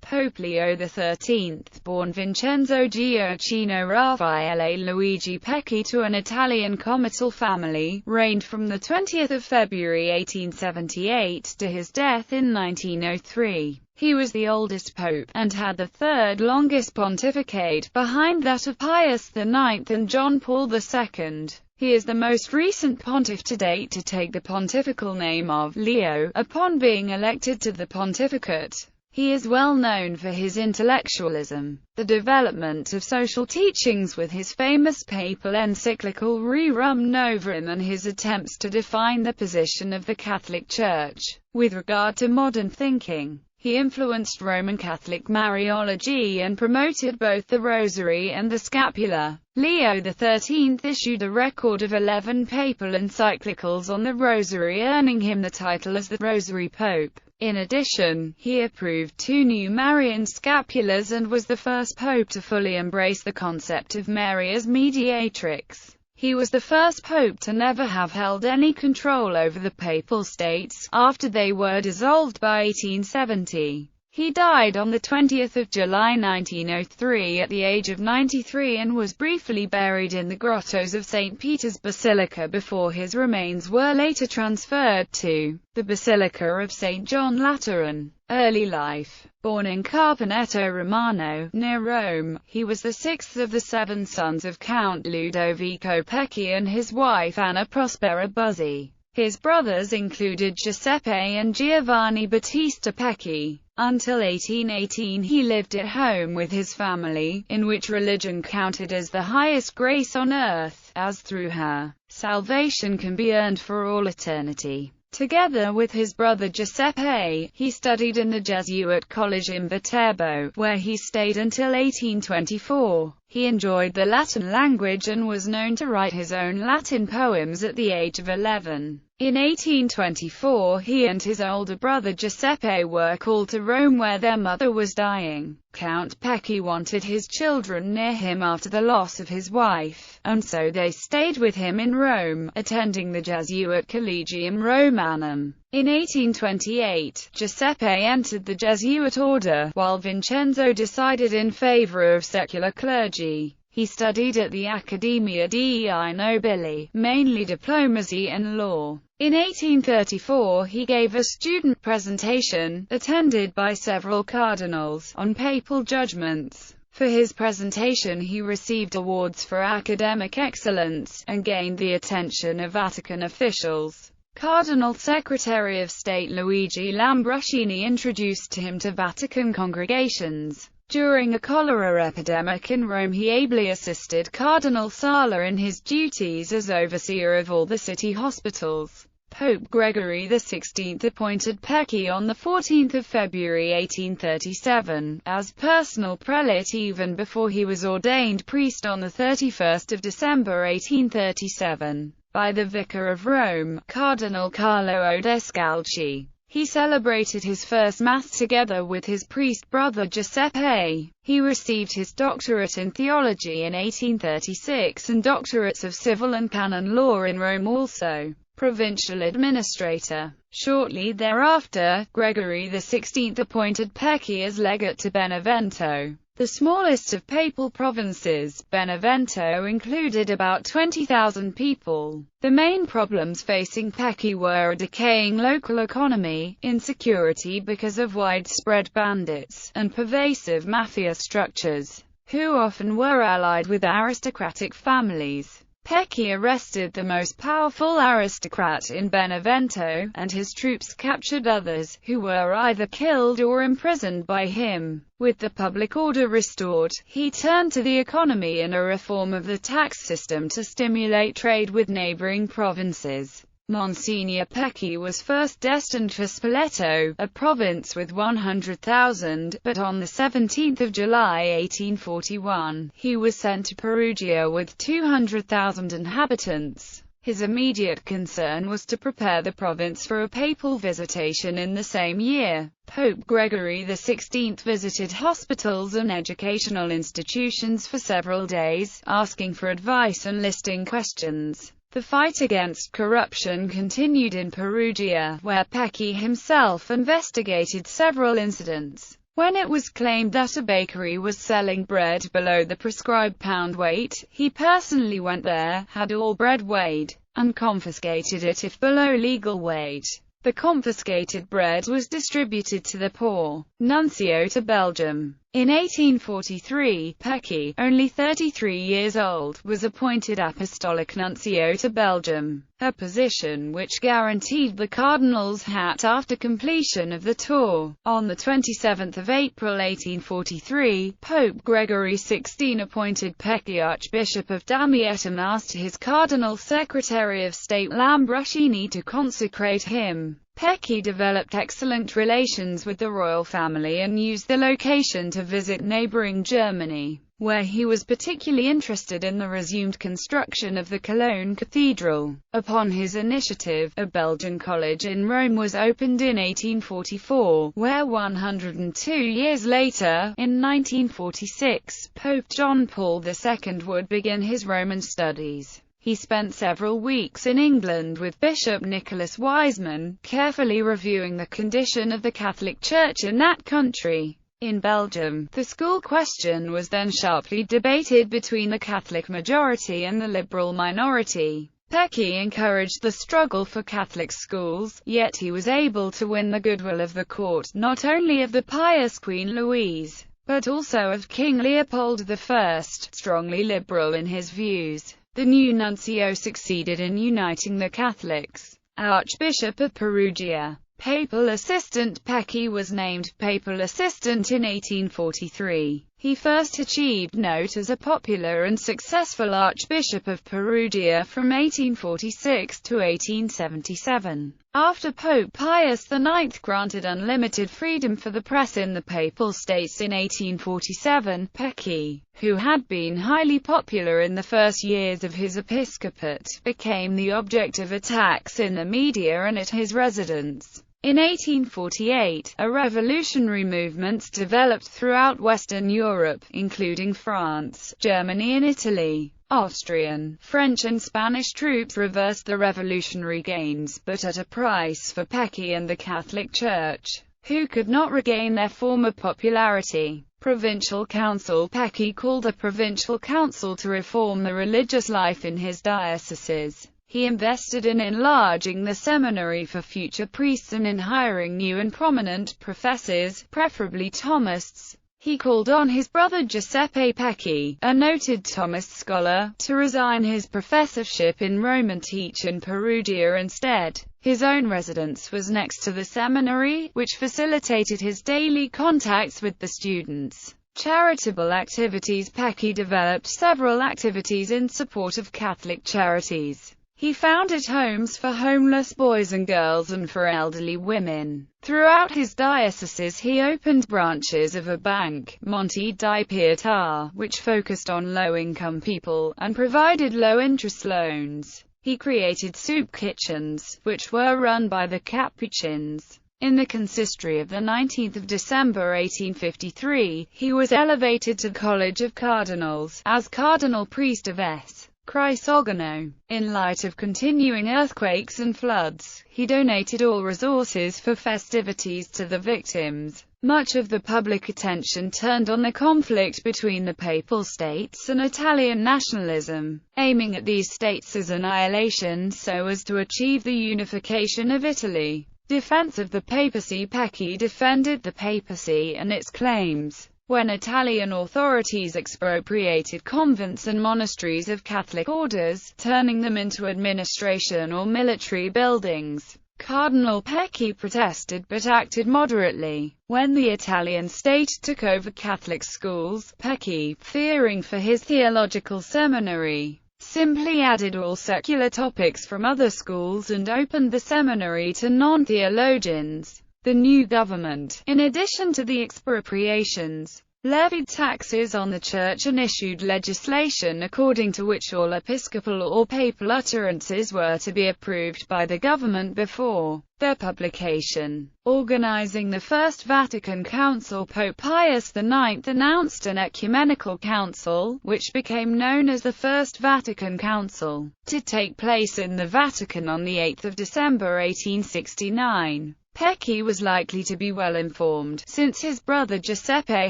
Pope Leo XIII, born Vincenzo Gioacchino Raffaele Luigi Pecchi to an Italian comital family, reigned from the 20th of February 1878 to his death in 1903. He was the oldest pope, and had the third longest pontificate, behind that of Pius IX and John Paul II. He is the most recent pontiff to date to take the pontifical name of Leo, upon being elected to the pontificate. He is well known for his intellectualism, the development of social teachings with his famous papal encyclical Rerum Novarum, and his attempts to define the position of the Catholic Church with regard to modern thinking. He influenced Roman Catholic Mariology and promoted both the Rosary and the Scapula. Leo XIII issued a record of 11 papal encyclicals on the Rosary, earning him the title as the Rosary Pope. In addition, he approved 2 new Marian scapulas and was the first pope to fully embrace the concept of Mary as mediatrix. He was the first pope to never have held any control over the Papal States, after they were dissolved by 1870. He died on the 20th of July 1903 at the age of 93 and was briefly buried in the grottos of St. Peter's Basilica before his remains were later transferred to the Basilica of St. John Lateran. Early life. Born in Carpenetto Romano, near Rome, he was the 6th of the 7 sons of Count Ludovico Pecchi and his wife Anna Prospera Buzzi. His brothers included Giuseppe and Giovanni Battista Pecchi. Until 1818 he lived at home with his family, in which religion counted as the highest grace on earth, as through her, salvation can be earned for all eternity. Together with his brother Giuseppe, he studied in the Jesuit college in Viterbo, where he stayed until 1824. He enjoyed the Latin language and was known to write his own Latin poems at the age of 11. In 1824 he and his older brother Giuseppe were called to Rome where their mother was dying. Count Pecchi wanted his children near him after the loss of his wife, and so they stayed with him in Rome, attending the Jesuit Collegium Romanum. In 1828, Giuseppe entered the Jesuit order, while Vincenzo decided in favor of secular clergy. He studied at the Accademia dei Nobili, mainly diplomacy and law. In 1834 he gave a student presentation, attended by several cardinals, on papal judgments. For his presentation he received awards for academic excellence, and gained the attention of Vatican officials. Cardinal Secretary of State Luigi Lambruschini introduced him to Vatican congregations. During a cholera epidemic in Rome he ably assisted Cardinal Sala in his duties as overseer of all the city hospitals. Pope Gregory XVI appointed Pecchi on 14 February 1837, as personal prelate even before he was ordained priest on 31 December 1837, by the Vicar of Rome, Cardinal Carlo Odescalchi. He celebrated his first Mass together with his priest brother Giuseppe. He received his doctorate in theology in 1836 and doctorates of civil and canon law in Rome also. Provincial administrator. Shortly thereafter, Gregory XVI appointed Pecchi as legate to Benevento, the smallest of papal provinces. Benevento included about 20,000 people. The main problems facing Pecchi were a decaying local economy, insecurity because of widespread bandits, and pervasive mafia structures, who often were allied with aristocratic families. Pecchi arrested the most powerful aristocrat in Benevento, and his troops captured others, who were either killed or imprisoned by him. With the public order restored, he turned to the economy and a reform of the tax system to stimulate trade with neighboring provinces. Monsignor Pecchi was first destined for Spoleto, a province with 100,000, but on 17 July 1841, he was sent to Perugia with 200,000 inhabitants. His immediate concern was to prepare the province for a papal visitation in the same year. Pope Gregory XVI visited hospitals and educational institutions for several days, asking for advice and listing questions. The fight against corruption continued in Perugia, where Pecchi himself investigated several incidents. When it was claimed that a bakery was selling bread below the prescribed pound weight, he personally went there, had all bread weighed, and confiscated it if below legal weight. The confiscated bread was distributed to the poor. Nuncio to Belgium. In 1843, Pecky, only 33 years old, was appointed Apostolic Nuncio to Belgium, a position which guaranteed the cardinal's hat after completion of the tour. On 27 April 1843, Pope Gregory XVI appointed Pecky Archbishop of Damietta and asked his Cardinal Secretary of State Lambruscini to consecrate him. Pecky developed excellent relations with the royal family and used the location to visit neighboring Germany, where he was particularly interested in the resumed construction of the Cologne Cathedral. Upon his initiative, a Belgian college in Rome was opened in 1844, where 102 years later, in 1946, Pope John Paul II would begin his Roman studies. He spent several weeks in England with Bishop Nicholas Wiseman, carefully reviewing the condition of the Catholic Church in that country. In Belgium, the school question was then sharply debated between the Catholic majority and the liberal minority. Pecky encouraged the struggle for Catholic schools, yet he was able to win the goodwill of the court, not only of the pious Queen Louise, but also of King Leopold I, strongly liberal in his views. The new nuncio succeeded in uniting the Catholics. Archbishop of Perugia. Papal assistant. Pecky was named papal assistant in 1843. He first achieved note as a popular and successful Archbishop of Perugia from 1846 to 1877. After Pope Pius IX granted unlimited freedom for the press in the Papal States in 1847, Pecky, who had been highly popular in the first years of his episcopate, became the object of attacks in the media and at his residence. In 1848, a revolutionary movement developed throughout Western Europe, including France, Germany and Italy. Austrian, French and Spanish troops reversed the revolutionary gains, but at a price for Pecky and the Catholic Church, who could not regain their former popularity. Provincial Council. Pecky called a Provincial Council to reform the religious life in his dioceses. He invested in enlarging the seminary for future priests and in hiring new and prominent professors, preferably Thomists. He called on his brother Giuseppe Pecky, a noted Thomist scholar, to resign his professorship in Rome and teach in Perugia instead. His own residence was next to the seminary, which facilitated his daily contacts with the students. Charitable activities. Pecky developed several activities in support of Catholic charities. He founded homes for homeless boys and girls and for elderly women. Throughout his dioceses he opened branches of a bank, Monte di Pietà, which focused on low-income people, and provided low-interest loans. He created soup kitchens, which were run by the Capuchins. In the consistory of the 19th of December 1853, he was elevated to the College of Cardinals, as Cardinal Priest of S. Crisogano. In light of continuing earthquakes and floods, he donated all resources for festivities to the victims. Much of the public attention turned on the conflict between the Papal States and Italian nationalism, aiming at these states' annihilation so as to achieve the unification of Italy. Defense of the papacy. Pecky defended the papacy and its claims. When Italian authorities expropriated convents and monasteries of Catholic orders, turning them into administration or military buildings, Cardinal Pecky protested but acted moderately. When the Italian state took over Catholic schools, Pecky, fearing for his theological seminary, simply added all secular topics from other schools and opened the seminary to non-theologians. The new government, in addition to the expropriations, levied taxes on the church and issued legislation according to which all episcopal or papal utterances were to be approved by the government before their publication. Organizing the First Vatican Council. Pope Pius IX announced an ecumenical council, which became known as the First Vatican Council, to take place in the Vatican on 8 December 1869. Pecci was likely to be well informed, since his brother Giuseppe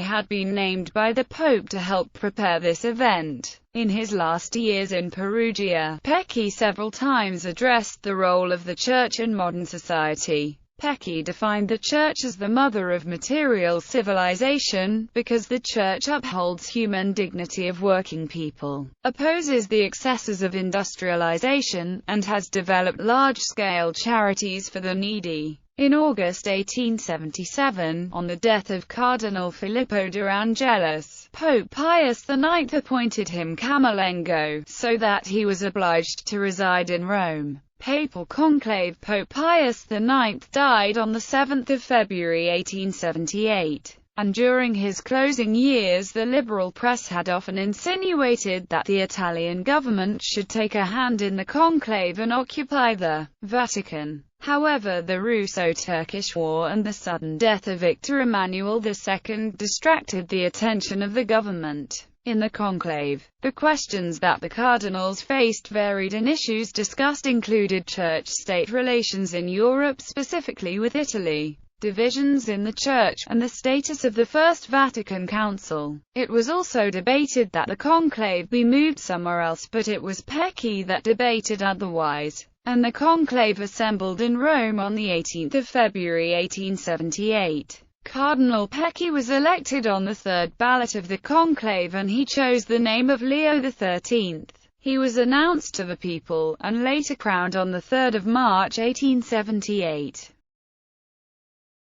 had been named by the Pope to help prepare this event. In his last years in Perugia, Pecci several times addressed the role of the Church in modern society. Pecci defined the Church as the mother of material civilization, because the Church upholds human dignity of working people, opposes the excesses of industrialization, and has developed large-scale charities for the needy. In August 1877, on the death of Cardinal Filippo de Angelis, Pope Pius IX appointed him Camerlengo, so that he was obliged to reside in Rome. Papal Conclave. Pope Pius IX died on 7 February 1878, and during his closing years the liberal press had often insinuated that the Italian government should take a hand in the conclave and occupy the Vatican. However, the Russo-Turkish War and the sudden death of Victor Emmanuel II distracted the attention of the government. In the conclave, the questions that the cardinals faced varied, and issues discussed included church-state relations in Europe, specifically with Italy, divisions in the Church, and the status of the First Vatican Council. It was also debated that the conclave be moved somewhere else, but it was Pecci that debated otherwise, and the conclave assembled in Rome on 18 February 1878. Cardinal Pecci was elected on the third ballot of the conclave, and he chose the name of Leo XIII. He was announced to the people, and later crowned on 3 March 1878.